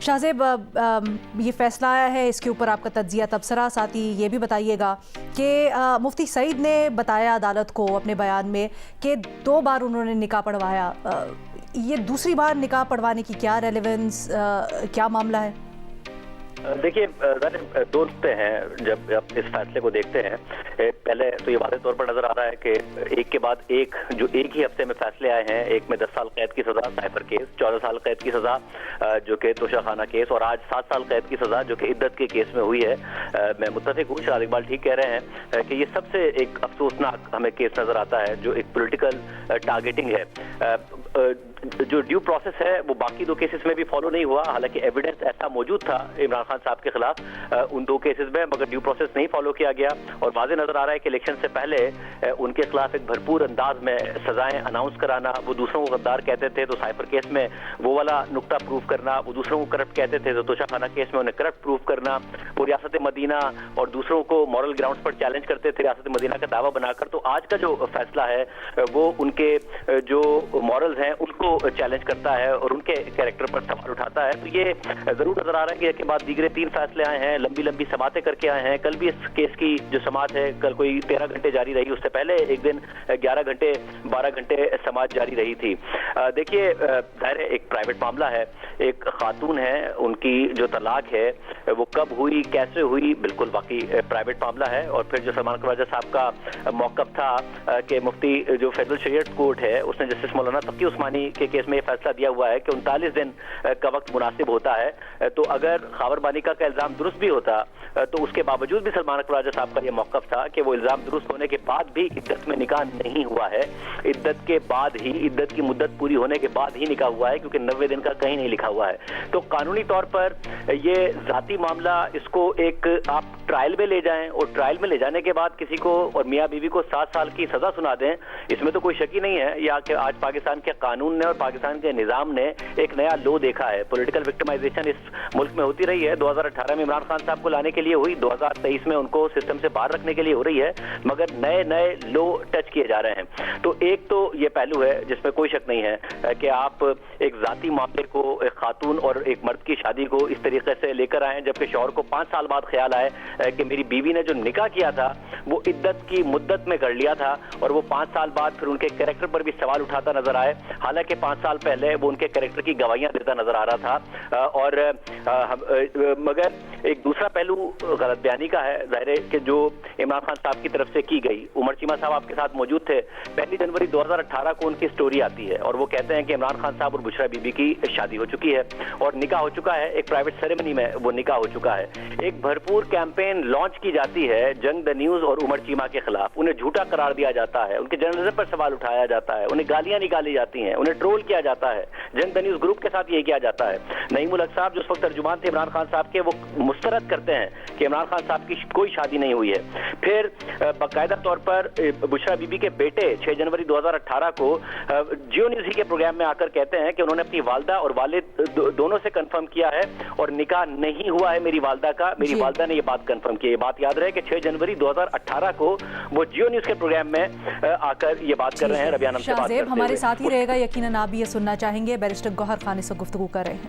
शाहजेब, ये फैसला आया है, इसके ऊपर आपका तज्जिया तबसरा, साथ ही ये भी बताइएगा कि मुफ्ती सईद ने बताया अदालत को अपने बयान में कि 2 बार उन्होंने निकाह पढ़वाया। ये दूसरी बार निकाह पढ़वाने की क्या रेलेवेंस, क्या मामला है? देखिए, 2 नुकते हैं जब आप इस फैसले को देखते हैं। पहले तो ये वाज़ेह तौर पर नजर आ रहा है कि एक के बाद एक जो एक ही हफ्ते में फैसले आए हैं, एक में 10 साल कैद की सजा साइफर केस, 14 साल कैद की सजा जो कि तोशाखाना केस, और आज 7 साल कैद की सजा जो कि इद्दत के केस में हुई है। मैं मुत्तफिक हूँ, शाहद इकबाल ठीक कह रहे हैं कि ये सबसे एक अफसोसनाक हमें केस नजर आता है जो एक पॉलिटिकल टारगेटिंग है। जो ड्यू प्रोसेस है वो बाकी 2 केसेस में भी फॉलो नहीं हुआ, हालांकि एविडेंस ऐसा मौजूद था इमरान खान साहब के खिलाफ उन 2 केसेस में, मगर ड्यू प्रोसेस नहीं फॉलो किया गया। और वाज़ेह नजर आ रहा है कि इलेक्शन से पहले उनके खिलाफ एक भरपूर अंदाज में सजाएं अनाउंस कराना, वो दूसरों को गद्दार कहते थे तो साइफर केस में वो वाला नुक्ता प्रूव करना, वो दूसरों को करप्ट कहते थे तो तोशाखाना केस में उन्हें करप्ट प्रूव करना, वो रियासत मदीना और दूसरों को मॉरल ग्राउंड्स पर चैलेंज करते थे रियासत मदीना का दावा बनाकर। तो आज का जो फैसला है वो उनके जो मॉरल्स हैं उनको चैलेंज करता है और उनके कैरेक्टर पर सवाल उठाता है। तो ये जरूर नजर आ रहा है कि इसके बाद दीगरे 3 फैसले आए हैं, लंबी लंबी समातें करके आए हैं। कल भी इस केस की जो समात है कल कोई 13 घंटे जारी रही, उससे पहले एक दिन 11 घंटे 12 घंटे समात जारी रही थी। देखिए, जाहिर है एक प्राइवेट मामला है, एक खातून है, उनकी जो तलाक है वो कब हुई कैसे हुई बिल्कुल बाकी प्राइवेट मामला है। और फिर जो सलमान खवाजा साहब का मौक़िफ़ था कि मुफ्ती जो फेडरल शरीयत कोर्ट है उसने जस्टिस मौलाना तकी उस्मानी के केस में फैसला दिया हुआ है कि 39 दिन का वक्त मुनासिब होता है। तो अगर खावर बालिका का इल्जाम दुरुस्त भी होता तो उसके बावजूद भी सलमान खवाजा साहब का यह मौक़िफ़ था कि वो इल्जाम दुरुस्त होने के बाद भी इद्दत में निकाह नहीं हुआ है, इद्दत के बाद ही, इद्दत की मुद्दत पूरी होने के बाद ही निकाह हुआ है, क्योंकि 90 दिन का कहीं नहीं लिखा हुआ है। तो कानूनी तौर पर ये जाती मामला, इसको एक आप ट्रायल में ले जाएं और ट्रायल में ले जाने के बाद किसी को और मियाँ बीवी को 7 साल की सजा सुना दें, इसमें तो कोई शक ही नहीं है। या कि आज पाकिस्तान के कानून ने और पाकिस्तान के निज़ाम ने एक नया लो देखा है। पॉलिटिकल विक्टिमाइजेशन इस मुल्क में होती रही है, 2018 में इमरान खान साहब को लाने के लिए हुई, 2023 में उनको सिस्टम से बाहर रखने के लिए हो रही है, मगर नए नए लो टच किए जा रहे हैं। तो एक तो ये पहलू है जिसमें कोई शक नहीं है कि आप एक जाती मामले को, एक खातून और एक मर्द की शादी को इस तरीके से लेकर आए, जबकि शौहर को 5 साल बाद ख्याल आए कि मेरी बीवी ने जो निकाह किया था वो इद्दत की मुद्दत में कर लिया था, और वो 5 साल बाद फिर उनके कैरेक्टर पर भी सवाल उठाता नजर आए। हालांकि 5 साल पहले वो उनके कैरेक्टर की गवाहियां देता नजर आ रहा था। और मगर एक दूसरा पहलू गलत बयानी का है, जाहिर है कि जो इमरान खान साहब की तरफ से की गई, उमर चीमा साहब आपके साथ मौजूद थे, 1 जनवरी 2018 को उनकी स्टोरी आती है और वो कहते हैं कि इमरान खान साहब और बुशरा बीबी की शादी हो चुकी है और निकाह हो चुका है, एक प्राइवेट सेरेमनी में वो निकाह हो चुका है। एक भरपूर कैंपेन लॉन्च की जाती है जंग द न्यूज और उमर चीमा के खिलाफ, उन्हें झूठा करार दिया जाता है, उनके जर्नलिज्म पर सवाल उठाया जाता है, उन्हें गालियां निकाली जाती हैं, उन्हें ट्रोल किया जाता है। जंग द न्यूज ग्रुप के साथ ये किया जाता है। नईमुल हक साहब जो उस वक्त तर्जुमान थे इमरान खान साहब के, वो मुस्तरद करते हैं कि इमरान खान साहब की कोई शादी नहीं हुई है। फिर बाकायदा तौर पर बुशरा बीबी के बेटे 6 जनवरी 2018 को जियो न्यूज ही के प्रोग्राम में आकर कहते हैं कि उन्होंने अपनी वालदा और वालिद दोनों से कंफर्म किया है और निकाह नहीं हुआ है मेरी वालदा का, मेरी वालदा ने ये बात कंफर्म की। ये बात याद रहे कि 6 जनवरी 2018 को वो जियो न्यूज के प्रोग्राम में आकर ये बात कर रहे हैं। रबिया नाम से बात करते हुए। हमारे साथ ही रहेगा, यकीनन आप भी ये सुनना चाहेंगे। बैरिस्टर गौहर खान से गुफ्तगू कर रहे हैं।